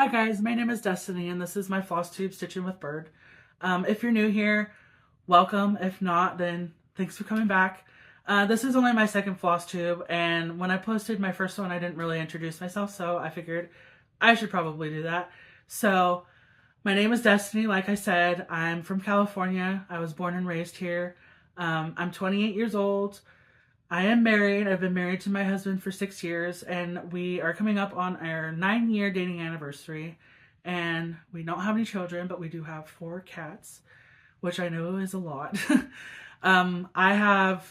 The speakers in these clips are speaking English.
Hi guys, my name is Destiny and this is my Flosstube Stitching with Bird. If you're new here, welcome. If not, then thanks for coming back. This is only my second Flosstube, and when I posted my first one I didn't really introduce myself, so I figured I should probably do that. So my name is Destiny, like I said. I'm from California. I was born and raised here. I'm 28 years old. I am married. I've been married to my husband for 6 years, and we are coming up on our 9-year dating anniversary. And we don't have any children, but we do have 4 cats, which I know is a lot. I have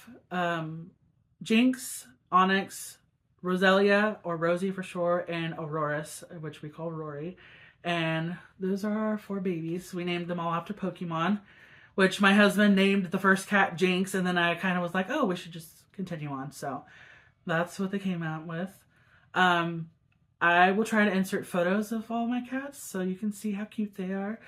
Jinx, Onyx, Roselia, or Rosie for short, and Auroras, which we call Rory. And those are our 4 babies. We named them all after Pokemon, which my husband named the first cat Jinx, and then I kind of was like, oh, we should just continue on. So that's what they came out with. I will try to insert photos of all my cats so you can see how cute they are.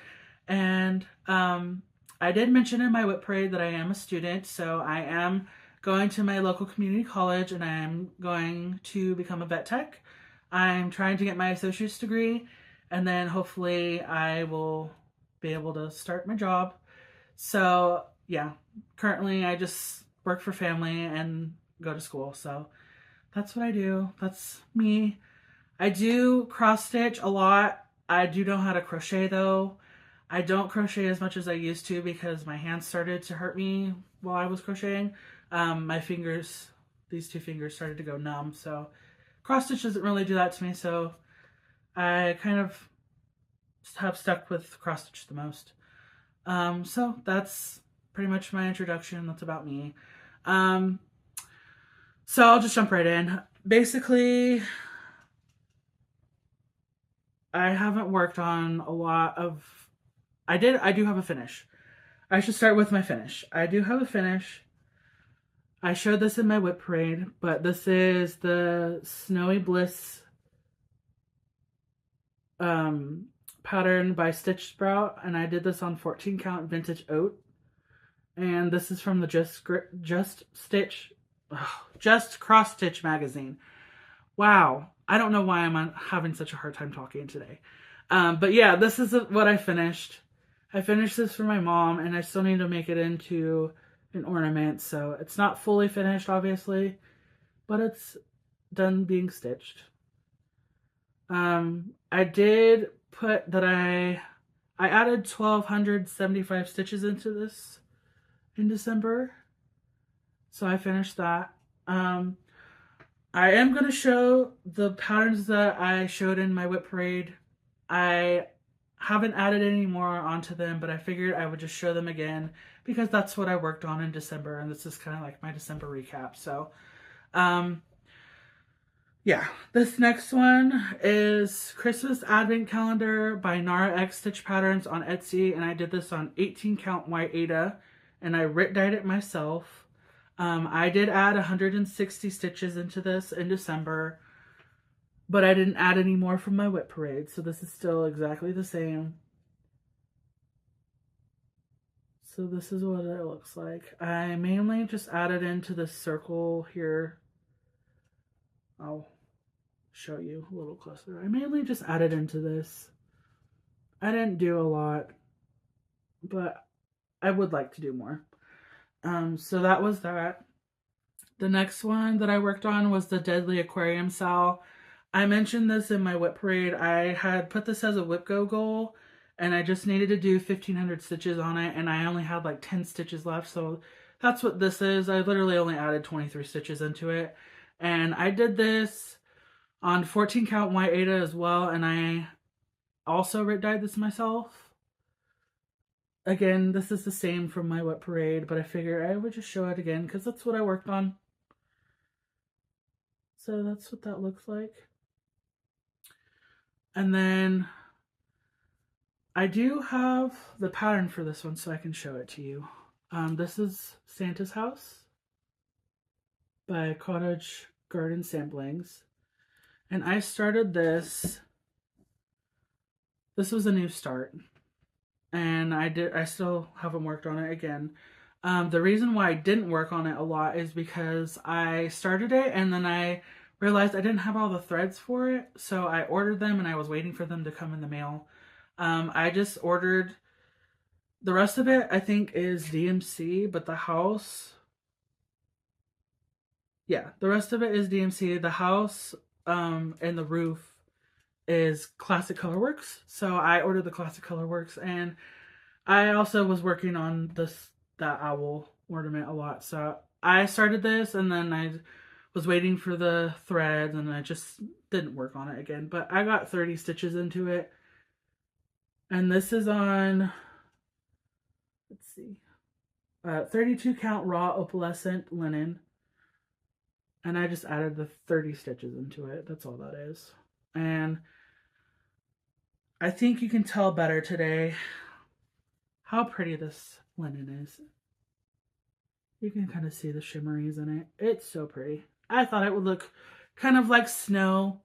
And I did mention in my whip parade that I am a student, so I am going to my local community college and I am going to become a vet tech. I'm trying to get my associate's degree, and then hopefully I will be able to start my job. So yeah, currently I just work for family and go to school. So that's what I do. That's me. I do cross stitch a lot. I do know how to crochet though. I don't crochet as much as I used to because my hands started to hurt me while I was crocheting. My fingers, these 2 fingers started to go numb. So cross stitch doesn't really do that to me. So I kind of have stuck with cross stitch the most. So that's pretty much my introduction. That's about me. So I'll just jump right in. Basically, I haven't worked on a lot of, I do have a finish. I should start with my finish. I do have a finish. I showed this in my whip parade, but this is the Snowy Bliss pattern by Stitch Sprout, and I did this on 14 count vintage oat. And this is from the Just Cross Stitch magazine. Wow, I don't know why I'm having such a hard time talking today. But yeah, this is what I finished. I finished this for my mom, and I still need to make it into an ornament. So it's not fully finished, obviously, but it's done being stitched. I did put that I added 1,275 stitches into this in December, so I finished that. I am going to show the patterns that I showed in my whip parade. I haven't added any more onto them, but I figured I would just show them again because that's what I worked on in December, and this is kind of like my December recap. So yeah, this next one is Christmas Advent Calendar by NaraXstitch Patterns on Etsy, and I did this on 18 count white Aida, and I dyed it myself. I did add 160 stitches into this in December, but I didn't add any more from my whip parade, so this is still exactly the same. So this is what it looks like. I mainly just added into this circle here. I'll show you a little closer. I mainly just added into this. I didn't do a lot, but I would like to do more. So that was that. The next one that I worked on was the Deadly Aquarium Sal. I mentioned this in my whip parade. I had put this as a whip go goal, and I just needed to do 1,500 stitches on it, and I only had like 10 stitches left, so that's what this is. I literally only added 23 stitches into it, and I did this on 14 count white Aida as well, and I also dyed this myself. Again, this is the same from my whip parade, but I figured I would just show it again because that's what I worked on. So that's what that looks like. And then I do have the pattern for this one so I can show it to you. This is Santa's House by Cottage Garden Samplings. And I started this. This was a new start. And I still haven't worked on it again. The reason why I didn't work on it a lot is because I started it and then I realized I didn't have all the threads for it, so I ordered them and I was waiting for them to come in the mail. I just ordered the rest of it. I think is DMC, but the house, yeah, the rest of it is DMC. The house and the roof is Classic Colorworks. So I ordered the Classic Colorworks, and I also was working on that owl ornament a lot. So I started this, and then I was waiting for the threads, and I just didn't work on it again. But I got 30 stitches into it, and this is on, let's see, 32 count raw opalescent linen, and I just added the 30 stitches into it. That's all that is. And I think you can tell better today how pretty this linen is. You can kind of see the shimmeries in it. It's so pretty. I thought it would look kind of like snow,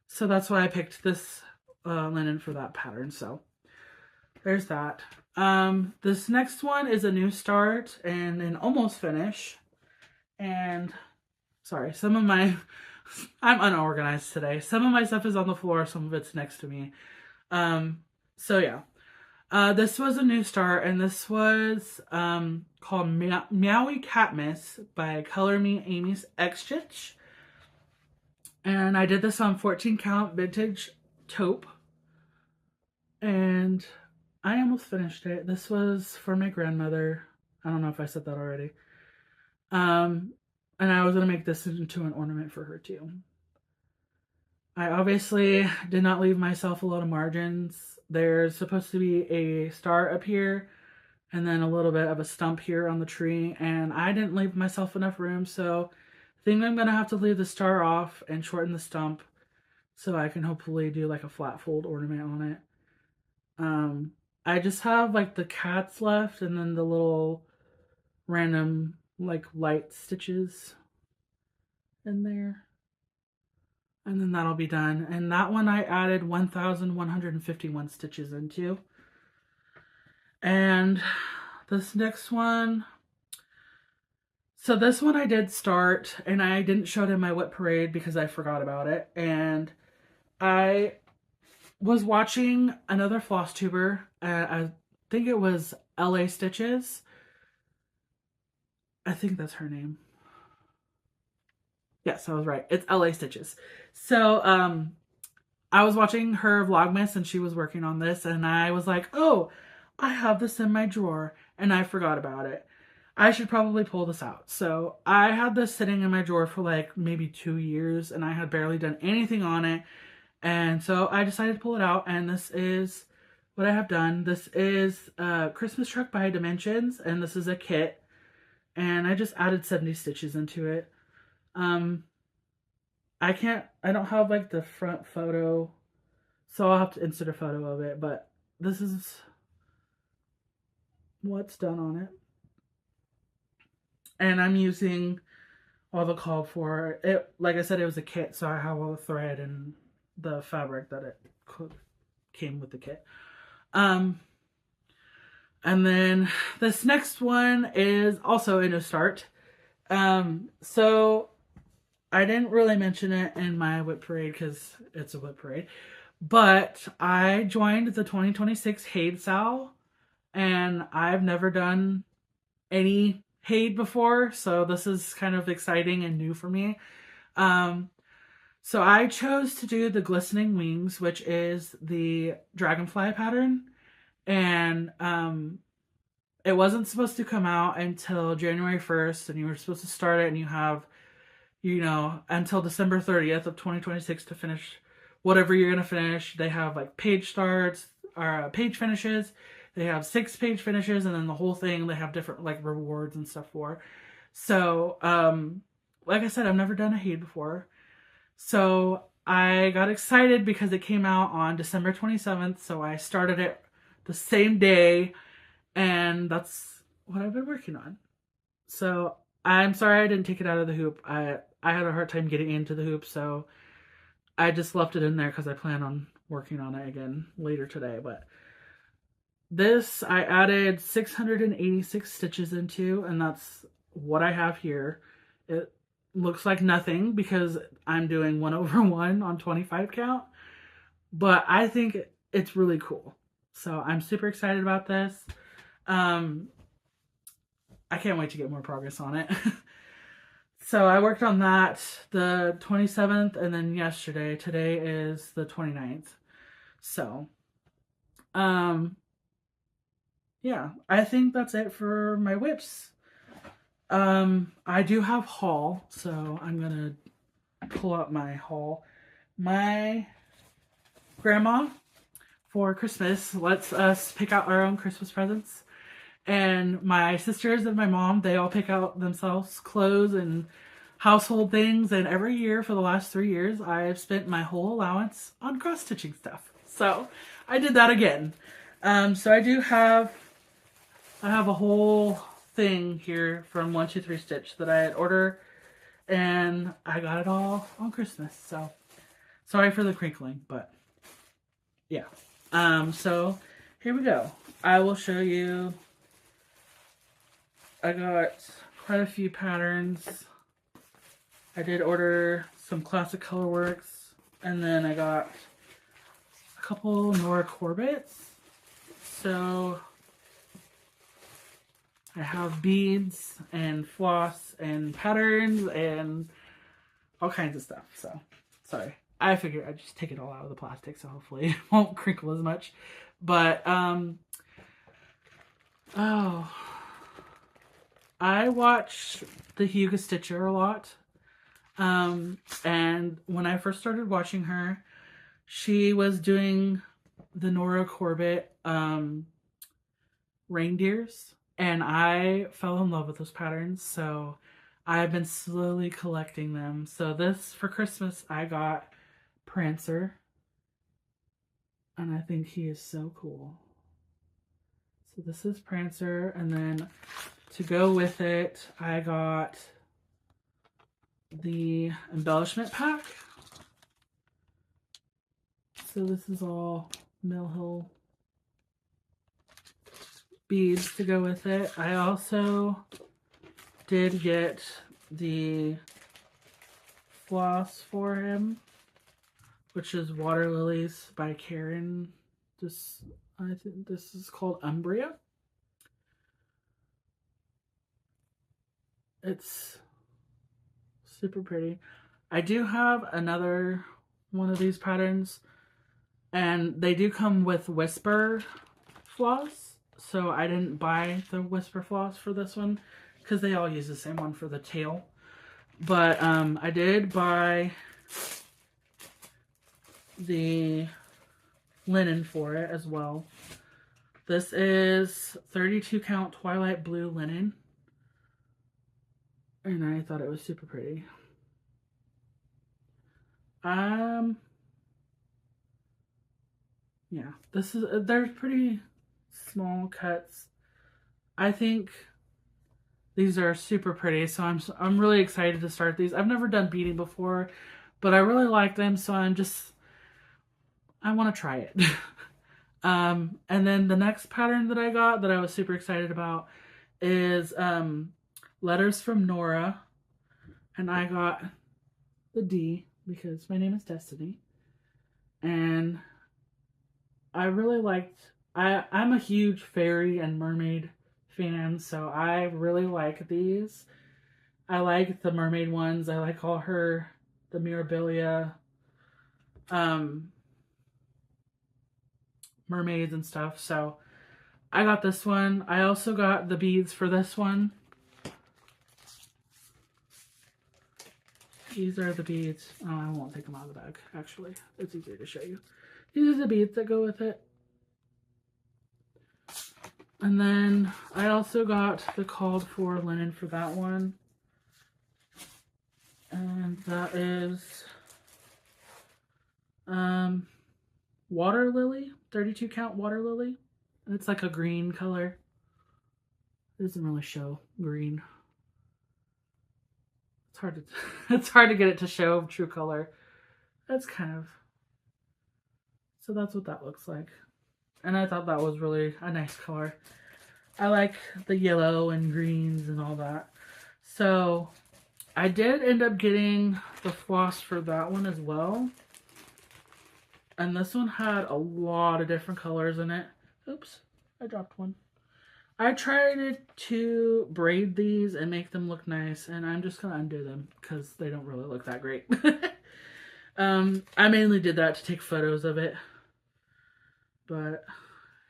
so that's why I picked this linen for that pattern. So there's that. This next one is a new start and an almost finish. And sorry, some of my I'm unorganized today. Some of my stuff is on the floor, some of it's next to me. So yeah. This was a new start, and this was called Meowy Catmas by colormeamyxstitch. And I did this on 14 count vintage taupe. And I almost finished it. This was for my grandmother. I don't know if I said that already. And I was going to make this into an ornament for her too. I obviously did not leave myself a lot of margins. There's supposed to be a star up here and then a little bit of a stump here on the tree, and I didn't leave myself enough room, so I think I'm going to have to leave the star off and shorten the stump so I can hopefully do like a flat fold ornament on it. I just have like the cats left and then the little random like light stitches in there. And then that'll be done. And that one I added 1,151 stitches into. And this next one, so this one I did start, and I didn't show it in my whip parade because I forgot about it. And I was watching another Flosstuber, I think it was LA Stitches. I think that's her name. Yes, I was right. It's LA Stitches. So, I was watching her Vlogmas and she was working on this, and I was like, oh, I have this in my drawer and I forgot about it. I should probably pull this out. So I had this sitting in my drawer for like maybe 2 years and I had barely done anything on it. And so I decided to pull it out, and this is what I have done. This is Christmas Truck by Dimensions, and this is a kit. And I just added 70 stitches into it. I don't have like the front photo, so I'll have to insert a photo of it, but this is what's done on it. And I'm using all the called for it. Like I said, it was a kit, so I have all the thread and the fabric that it came with the kit. And then this next one is also a new start. So I didn't really mention it in my whip parade because it's a whip parade, but I joined the 2026 Head Sal, and I've never done any Head before, so this is kind of exciting and new for me. So I chose to do the Glistening Wings, which is the dragonfly pattern, and it wasn't supposed to come out until January 1st, and you were supposed to start it, and you have, you know, until December 30th of 2026 to finish whatever you're going to finish. They have like page starts, or page finishes. They have 6 page finishes, and then the whole thing, they have different like rewards and stuff for. So, like I said, I've never done a Head before. So I got excited because it came out on December 27th. So I started it the same day, and that's what I've been working on. So I'm sorry I didn't take it out of the hoop. I had a hard time getting into the hoop, so I just left it in there because I plan on working on it again later today. But this I added 686 stitches into, and that's what I have here. looks like nothing because I'm doing 1/1 on 25 count, but I think it's really cool. So I'm super excited about this. I can't wait to get more progress on it. So I worked on that the 27th and then yesterday. Today is the 29th. So, yeah, I think that's it for my whips. I do have haul, so I'm gonna pull up my haul. My grandma for Christmas lets us pick out our own Christmas presents. And my sisters and my mom, they all pick out themselves clothes and household things. And every year for the last 3 years, I've spent my whole allowance on cross-stitching stuff. So I did that again. So I have a whole thing here from 123stitch that I had ordered, and I got it all on Christmas. So sorry for the crinkling, but yeah. So here we go. I will show you. I got quite a few patterns. I did order some classic colorworks, and then I got a couple Nora Corbetts. So I have beads and floss and patterns and all kinds of stuff. So sorry, I figured I'd just take it all out of the plastic, so hopefully it won't crinkle as much. But oh, I watch the Hugo Stitcher a lot. And when I first started watching her, she was doing the Nora Corbett reindeers, and I fell in love with those patterns, so I've been slowly collecting them. So this, for Christmas, I got Prancer, and I think he is so cool. So this is Prancer, and then to go with it, I got the embellishment pack. So this is all Mill Hill beads to go with it. I also did get the floss for him, which is Water Lilies by Karen. I think this is called Umbria. It's super pretty. I do have another one of these patterns, and they do come with Whisper floss, so I didn't buy the Whisper floss for this one because they all use the same one for the tail. But I did buy the linen for it as well. This is 32 count Twilight Blue linen, and I thought it was super pretty. Yeah, they're pretty small cuts. I think these are super pretty, so I'm really excited to start these. I've never done beading before, but I really like them, so I want to try it. And then the next pattern that I got that I was super excited about is Letters from Nora, and I got the D because my name is Destiny, and I really liked, I'm a huge fairy and mermaid fan, so I really like these. I like the mermaid ones. I like all the Mirabilia mermaids and stuff, so I got this one. I also got the beads for this one. These are the beads. Oh, I won't take them out of the bag, actually. It's easier to show you. These are the beads that go with it. And then I also got the called for linen for that one. And that is Water Lily, 32 count Water Lily. And it's like a green color. It doesn't really show green. It's hard to get it to show true color. That's so that's what that looks like. And I thought that was really a nice color. I like the yellow and greens and all that. So I did end up getting the floss for that one as well. And this one had a lot of different colors in it. Oops, I dropped one. I tried to braid these and make them look nice, and I'm just going to undo them because they don't really look that great. I mainly did that to take photos of it. But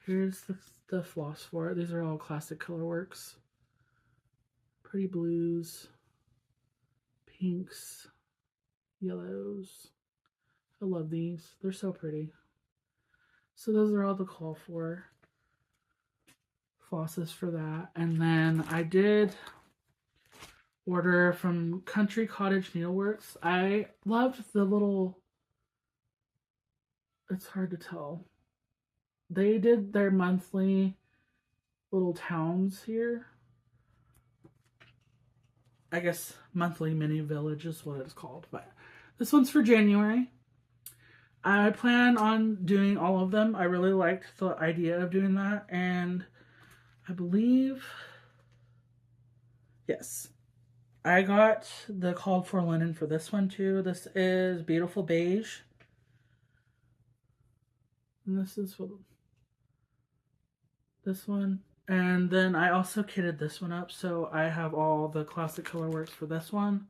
here's the floss for it. These are all classic colorworks. Pretty blues, pinks, yellows. I love these. They're so pretty. So those are all the call for flosses for that. And then I did order from Country Cottage Needleworks. I loved the little, it's hard to tell. They did their monthly little towns here. I guess monthly mini village is what it's called, but this one's for January. I plan on doing all of them. I really liked the idea of doing that, and I believe, yes, I got the called for linen for this one too. This is Beautiful Beige, and this is for this one. And then I also kitted this one up, so I have all the classic colorworks for this one.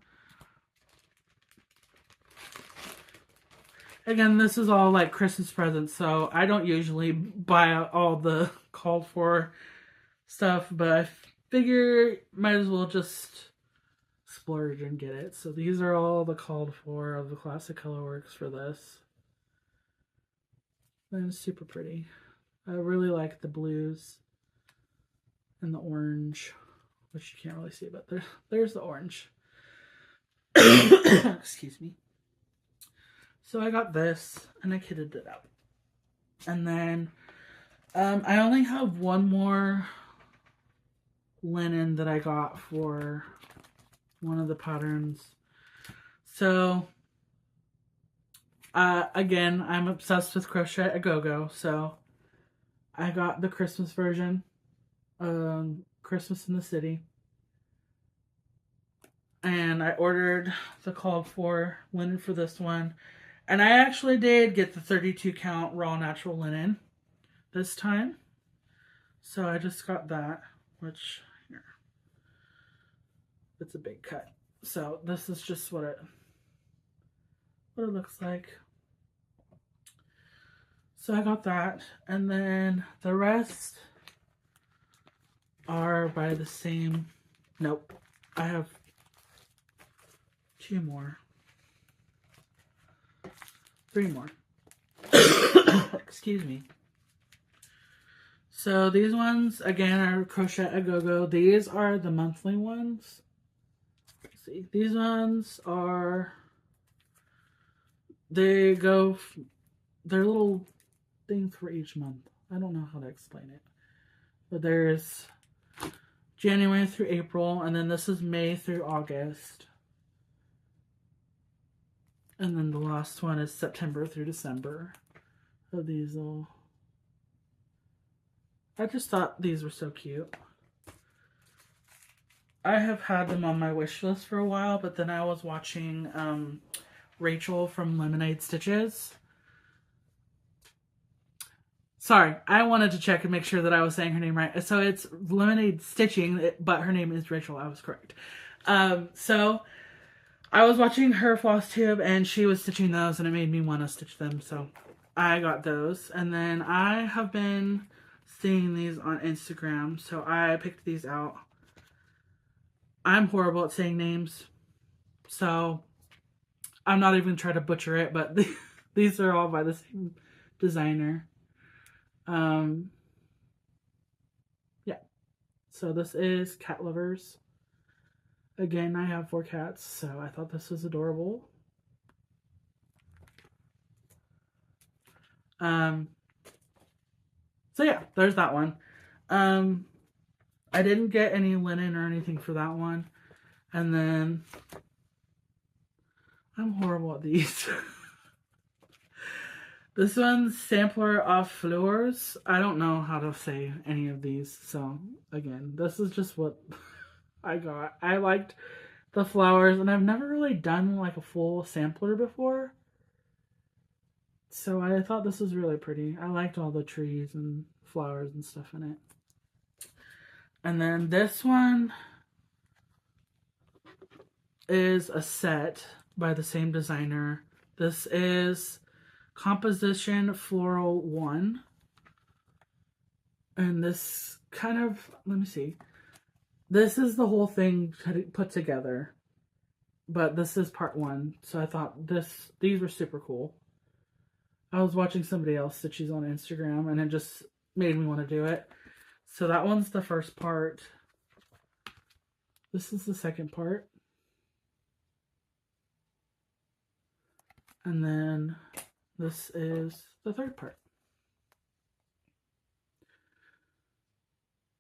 Again, this is all like Christmas presents, so I don't usually buy all the called for stuff, but I figure might as well just splurge and get it. So these are all the called for of the classic colorworks for this. And it's super pretty. I really like the blues and the orange, which you can't really see, but there's the orange. Excuse me. So I got this, and I kitted it out. And then I only have one more linen that I got for one of the patterns. So, again, I'm obsessed with Crochet A Go-Go, so I got the Christmas version. Christmas in the City, and I ordered the called for linen for this one, and I actually did get the 32 count raw natural linen this time, so I just got that, which here, it's a big cut. So this is just what it looks like. So I got that, and then the rest are by the same, nope, I have three more. Excuse me. So these ones, again, are Crochet A Go-Go. These are the monthly ones. Let's see. These ones are, they're little things for each month. I don't know how to explain it. But there's January through April, and then this is May through August. And then the last one is September through December. So these little, I just thought these were so cute. I have had them on my wish list for a while, but then I was watching Rachel from Lemonade Stitches. Sorry, I wanted to check and make sure that I was saying her name right. So it's Lemonade Stitching, but her name is Rachel. I was correct. So I was watching her Flosstube, and she was stitching those, and it made me want to stitch them. So I got those. And then I have been seeing these on Instagram, so I picked these out. I'm horrible at saying names, so I'm not even trying to butcher it, but these are all by the same designer. Yeah, so this is Cat Lovers. Again, I have 4 cats, so I thought this was adorable. So yeah, there's that one. I didn't get any linen or anything for that one. And then I'm horrible at these. This one's Sampler of Fleurs. I don't know how to say any of these. So again, this is just what I got. I liked the flowers, and I've never really done like a full sampler before. So I thought this was really pretty. I liked all the trees and flowers and stuff in it. And then this one is a set by the same designer. This is Composition Floral 1. And this kind of, let me see. This is the whole thing put together. But this is part 1. So I thought these were super cool. I was watching somebody else stitches on Instagram and it just made me want to do it. So that one's the first part. This is the second part. And then this is the third part.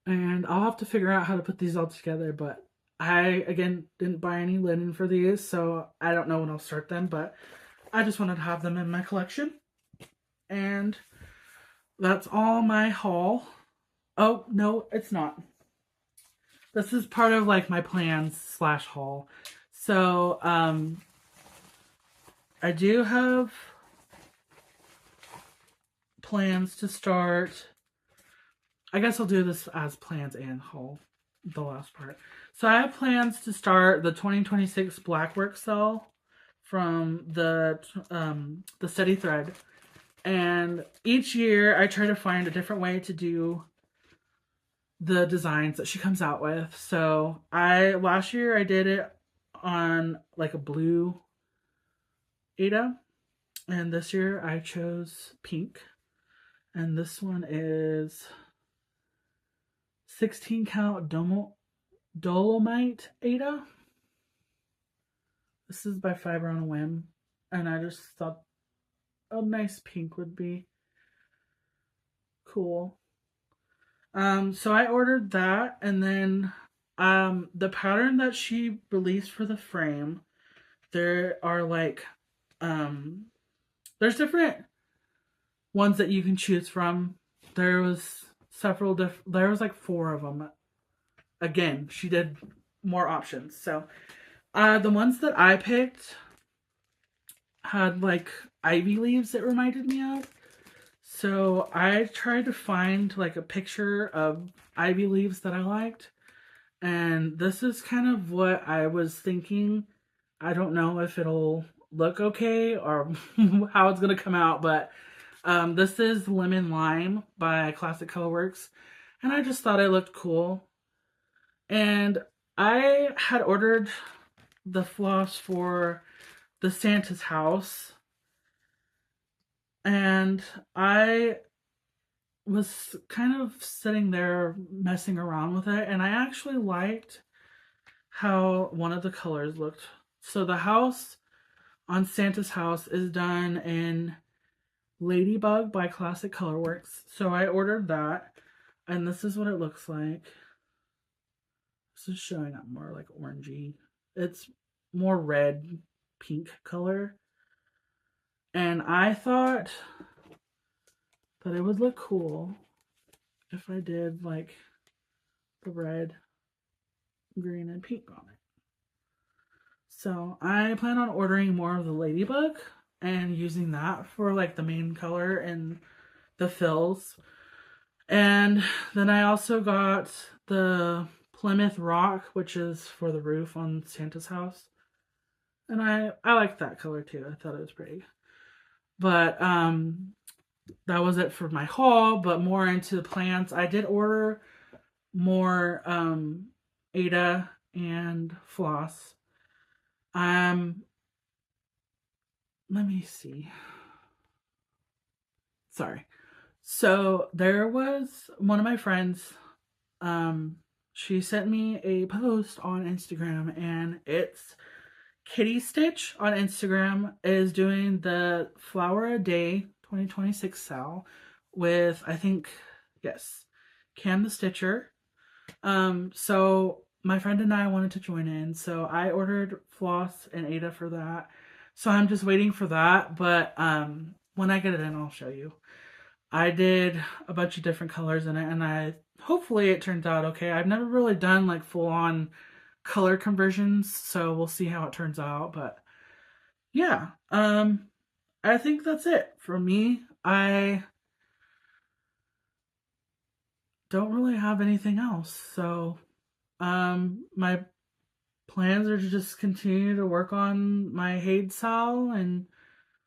And I'll have to figure out how to put these all together, but I, again, didn't buy any linen for these, so I don't know when I'll start them, but I just wanted to have them in my collection. And that's all my haul. Oh, no, it's not. This is part of like my plans / haul. So, I do have plans to start. I guess I'll do this as plans and haul, the last part. So I have plans to start the 2026 Blackwork sale from the Steady Thread. And each year I try to find a different way to do the designs that she comes out with. So last year I did it on like a blue Ada, and this year I chose pink, and this one is 16 count Dolomite Ada. This is by Fiber on a Whim, and I just thought a nice pink would be cool. So I ordered that, and then the pattern that she released for the frame, there are like there's different ones that you can choose from. There was there was like 4 of them. Again, she did more options. So the ones that I picked had like ivy leaves that reminded me of. So I tried to find like a picture of ivy leaves that I liked. And this is kind of what I was thinking. I don't know if it'll look okay or how it's going to come out, but this is Lemon Lime by Classic Colorworks. And I just thought it looked cool. And I had ordered the floss for the Santa's house. And I was kind of sitting there messing around with it, and I actually liked how one of the colors looked. So the house on Santa's house is done in Ladybug by Classic Colorworks. So I ordered that, and this is what it looks like. This is showing up more like orangey. It's more red, pink color. And I thought that it would look cool if I did like the red, green, and pink on it. So I plan on ordering more of the Ladybug and using that for like the main color and the fills. And then I also got the Plymouth Rock, which is for the roof on Santa's house. And I like that color too. I thought it was pretty. But that was it for my haul, but more into the plants. I did order more Ada and floss. Let me see. Sorry. So there was one of my friends, she sent me a post on Instagram, and it's Kitty Stitch on Instagram is doing the Flower a Day 2026 sale with, I think, yes, Cam the Stitcher. So my friend and I wanted to join in, so I ordered floss and Ada for that. So I'm just waiting for that, but when I get it in, I'll show you. I did a bunch of different colors in it, and hopefully it turns out okay. I've never really done like full on color conversions, so we'll see how it turns out. But yeah, I think that's it for me. I don't really have anything else. So my plans are to just continue to work on my Head Sal and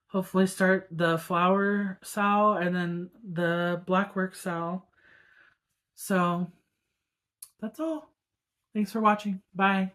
hopefully start the flower Sal and then the blackwork Sal. So that's all. Thanks for watching. Bye.